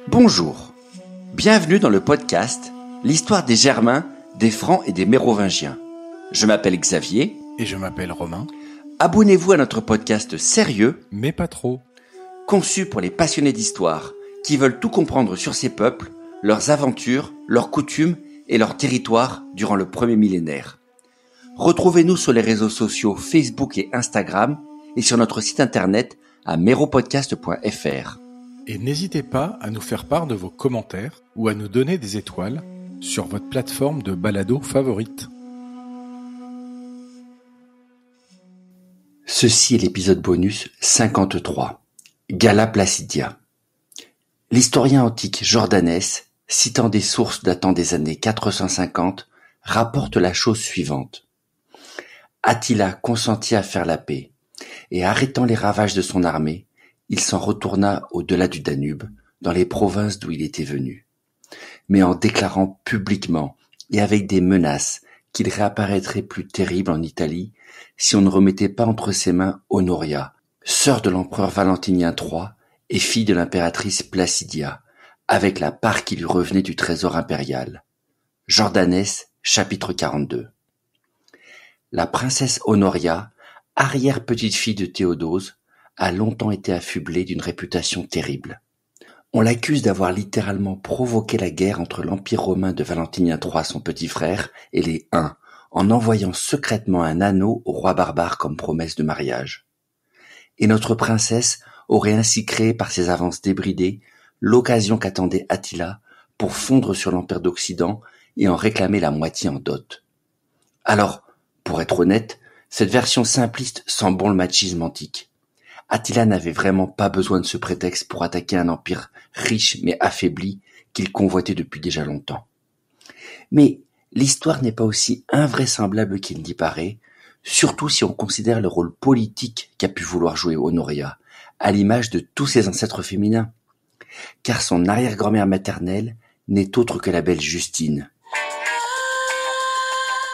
Bonjour, bienvenue dans le podcast « L'histoire des Germains, des Francs et des Mérovingiens ». Je m'appelle Xavier. Et je m'appelle Romain. Abonnez-vous à notre podcast sérieux, mais pas trop, conçu pour les passionnés d'histoire qui veulent tout comprendre sur ces peuples, leurs aventures, leurs coutumes et leurs territoires durant le premier millénaire. Retrouvez-nous sur les réseaux sociaux Facebook et Instagram et sur notre site internet à meropodcast.fr. Et n'hésitez pas à nous faire part de vos commentaires ou à nous donner des étoiles sur votre plateforme de balado favorite. Ceci est l'épisode bonus 53, Galla Placidia. L'historien antique Jordanès, citant des sources datant des années 450, rapporte la chose suivante. Attila consentit à faire la paix, et arrêtant les ravages de son armée, il s'en retourna au-delà du Danube, dans les provinces d'où il était venu. Mais en déclarant publiquement et avec des menaces qu'il réapparaîtrait plus terrible en Italie si on ne remettait pas entre ses mains Honoria, sœur de l'empereur Valentinien III et fille de l'impératrice Placidia, avec la part qui lui revenait du trésor impérial. Jordanès, chapitre 42. La princesse Honoria, arrière-petite-fille de Théodose, a longtemps été affublée d'une réputation terrible. On l'accuse d'avoir littéralement provoqué la guerre entre l'Empire romain de Valentinien III, son petit frère, et les Huns, en envoyant secrètement un anneau au roi barbare comme promesse de mariage. Et notre princesse aurait ainsi créé par ses avances débridées l'occasion qu'attendait Attila pour fondre sur l'Empire d'Occident et en réclamer la moitié en dot. Alors, pour être honnête, cette version simpliste sent bon le machisme antique. Attila n'avait vraiment pas besoin de ce prétexte pour attaquer un empire riche mais affaibli qu'il convoitait depuis déjà longtemps. Mais l'histoire n'est pas aussi invraisemblable qu'il n'y paraît, surtout si on considère le rôle politique qu'a pu vouloir jouer Honoria, à l'image de tous ses ancêtres féminins. Car son arrière-grand-mère maternelle n'est autre que la belle Justine.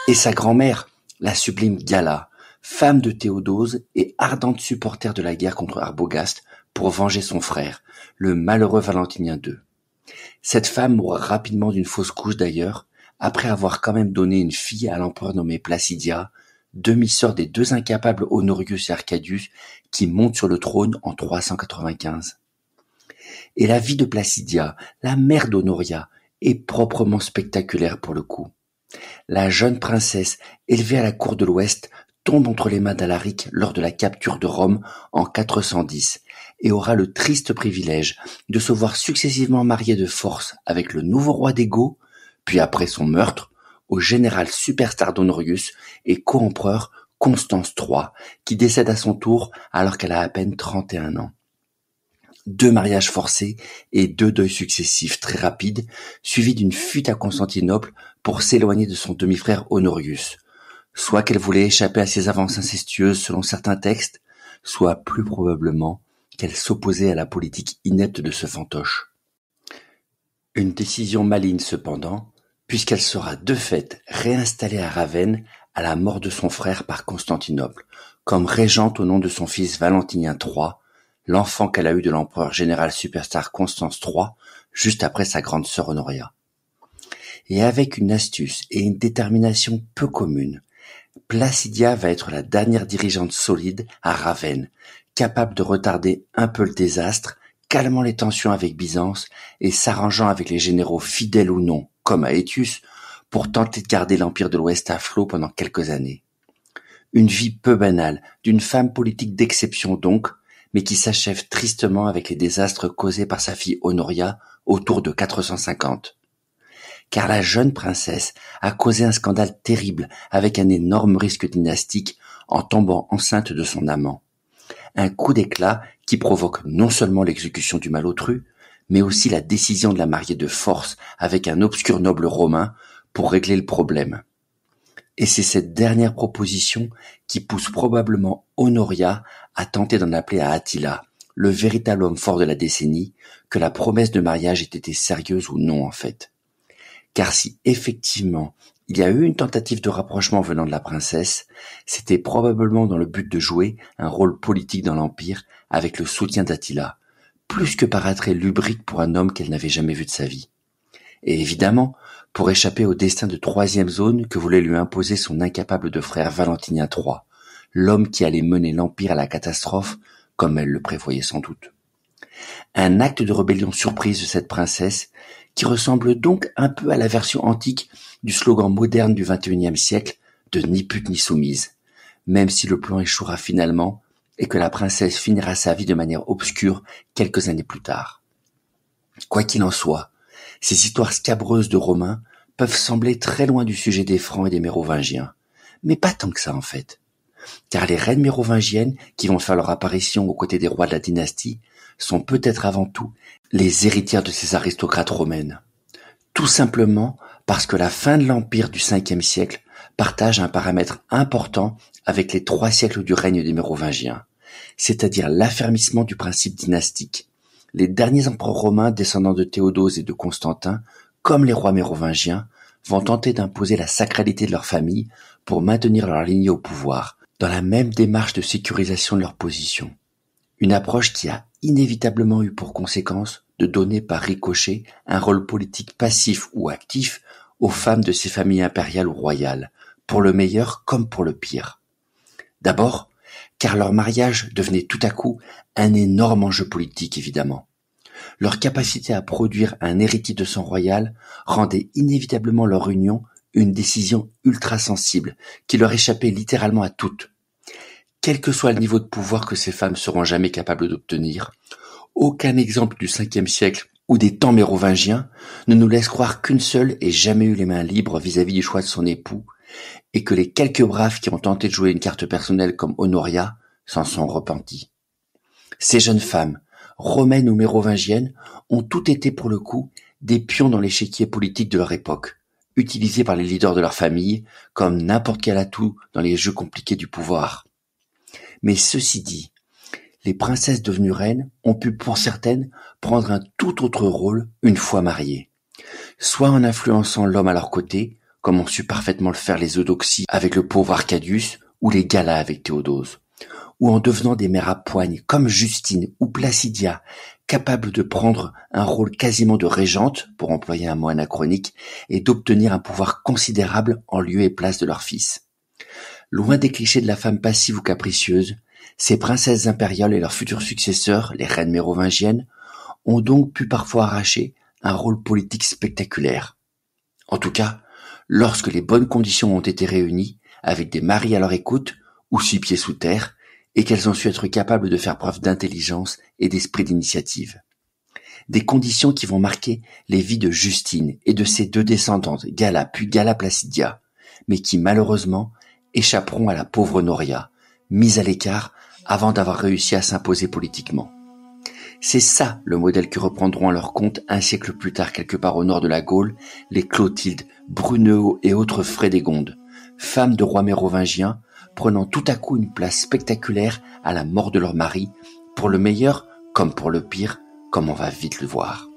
Et sa grand-mère, la sublime Galla, femme de Théodose et ardente supporter de la guerre contre Arbogast pour venger son frère, le malheureux Valentinien II. Cette femme mourra rapidement d'une fausse couche d'ailleurs, après avoir quand même donné une fille à l'empereur nommé Placidia, demi-sœur des deux incapables Honorius et Arcadius qui montent sur le trône en 395. Et la vie de Placidia, la mère d'Honoria, est proprement spectaculaire pour le coup. La jeune princesse, élevée à la cour de l'Ouest, tombe entre les mains d'Alaric lors de la capture de Rome en 410 et aura le triste privilège de se voir successivement mariée de force avec le nouveau roi des Goths, puis après son meurtre, au général superstar d'Honorius et co-empereur Constance III, qui décède à son tour alors qu'elle a à peine 31 ans. 2 mariages forcés et 2 deuils successifs très rapides, suivis d'une fuite à Constantinople pour s'éloigner de son demi-frère Honorius. Soit qu'elle voulait échapper à ses avances incestueuses selon certains textes, soit plus probablement qu'elle s'opposait à la politique inepte de ce fantoche. Une décision maligne cependant, puisqu'elle sera de fait réinstallée à Ravenne à la mort de son frère par Constantinople, comme régente au nom de son fils Valentinien III, l'enfant qu'elle a eu de l'empereur général superstar Constance III, juste après sa grande sœur Honoria. Et avec une astuce et une détermination peu communes, Placidia va être la dernière dirigeante solide à Ravenne, capable de retarder un peu le désastre, calmant les tensions avec Byzance et s'arrangeant avec les généraux fidèles ou non, comme Aetius, pour tenter de garder l'Empire de l'Ouest à flot pendant quelques années. Une vie peu banale, d'une femme politique d'exception donc, mais qui s'achève tristement avec les désastres causés par sa fille Honoria autour de 450. Car la jeune princesse a causé un scandale terrible avec un énorme risque dynastique en tombant enceinte de son amant. Un coup d'éclat qui provoque non seulement l'exécution du malotru, mais aussi la décision de la marier de force avec un obscur noble romain pour régler le problème. Et c'est cette dernière proposition qui pousse probablement Honoria à tenter d'en appeler à Attila, le véritable homme fort de la décennie, que la promesse de mariage ait été sérieuse ou non en fait. car si effectivement il y a eu une tentative de rapprochement venant de la princesse, c'était probablement dans le but de jouer un rôle politique dans l'Empire avec le soutien d'Attila, plus que par attrait lubrique pour un homme qu'elle n'avait jamais vu de sa vie. Et évidemment, pour échapper au destin de troisième zone que voulait lui imposer son incapable de frère Valentinien III, l'homme qui allait mener l'Empire à la catastrophe, comme elle le prévoyait sans doute. Un acte de rébellion surprise de cette princesse, qui ressemble donc un peu à la version antique du slogan moderne du XXIe siècle de ni pute ni soumise, même si le plan échouera finalement et que la princesse finira sa vie de manière obscure quelques années plus tard. Quoi qu'il en soit, ces histoires scabreuses de Romains peuvent sembler très loin du sujet des Francs et des Mérovingiens, mais pas tant que ça en fait. Car les reines mérovingiennes qui vont faire leur apparition aux côtés des rois de la dynastie sont peut-être avant tout les héritières de ces aristocrates romaines. Tout simplement parce que la fin de l'Empire du Ve siècle partage un paramètre important avec les 3 siècles du règne des Mérovingiens, c'est-à-dire l'affermissement du principe dynastique. Les derniers empereurs romains descendants de Théodose et de Constantin, comme les rois mérovingiens, vont tenter d'imposer la sacralité de leur famille pour maintenir leur lignée au pouvoir, dans la même démarche de sécurisation de leur position. Une approche qui a inévitablement eu pour conséquence de donner par ricochet un rôle politique passif ou actif aux femmes de ces familles impériales ou royales, pour le meilleur comme pour le pire. D'abord, car leur mariage devenait tout à coup un énorme enjeu politique évidemment. Leur capacité à produire un héritier de sang royal rendait inévitablement leur union une décision ultra sensible qui leur échappait littéralement à toutes. Quel que soit le niveau de pouvoir que ces femmes seront jamais capables d'obtenir, aucun exemple du Ve siècle ou des temps mérovingiens ne nous laisse croire qu'une seule ait jamais eu les mains libres vis-à-vis du choix de son époux, et que les quelques braves qui ont tenté de jouer une carte personnelle comme Honoria s'en sont repentis. Ces jeunes femmes, romaines ou mérovingiennes, ont toutes été pour le coup des pions dans l'échiquier politique de leur époque, utilisés par les leaders de leur famille comme n'importe quel atout dans les jeux compliqués du pouvoir. Mais ceci dit, les princesses devenues reines ont pu pour certaines prendre un tout autre rôle une fois mariées, soit en influençant l'homme à leur côté, comme ont su parfaitement le faire les Eudoxies avec le pauvre Arcadius ou les Galas avec Théodose, ou en devenant des mères à poigne comme Justine ou Placidia, capables de prendre un rôle quasiment de régente, pour employer un mot anachronique, et d'obtenir un pouvoir considérable en lieu et place de leur fils. Loin des clichés de la femme passive ou capricieuse, ces princesses impériales et leurs futurs successeurs, les reines mérovingiennes, ont donc pu parfois arracher un rôle politique spectaculaire. En tout cas, lorsque les bonnes conditions ont été réunies, avec des maris à leur écoute, ou 6 pieds sous terre, et qu'elles ont su être capables de faire preuve d'intelligence et d'esprit d'initiative. Des conditions qui vont marquer les vies de Justine et de ses 2 descendantes, Gala puis Gala Placidia, mais qui malheureusement échapperont à la pauvre Honoria, mise à l'écart avant d'avoir réussi à s'imposer politiquement. C'est ça le modèle que reprendront à leur compte un siècle plus tard quelque part au nord de la Gaule, les Clotilde, Brunehaut et autres Frédégonde, femmes de rois mérovingiens, prenant tout à coup une place spectaculaire à la mort de leur mari, pour le meilleur comme pour le pire, comme on va vite le voir.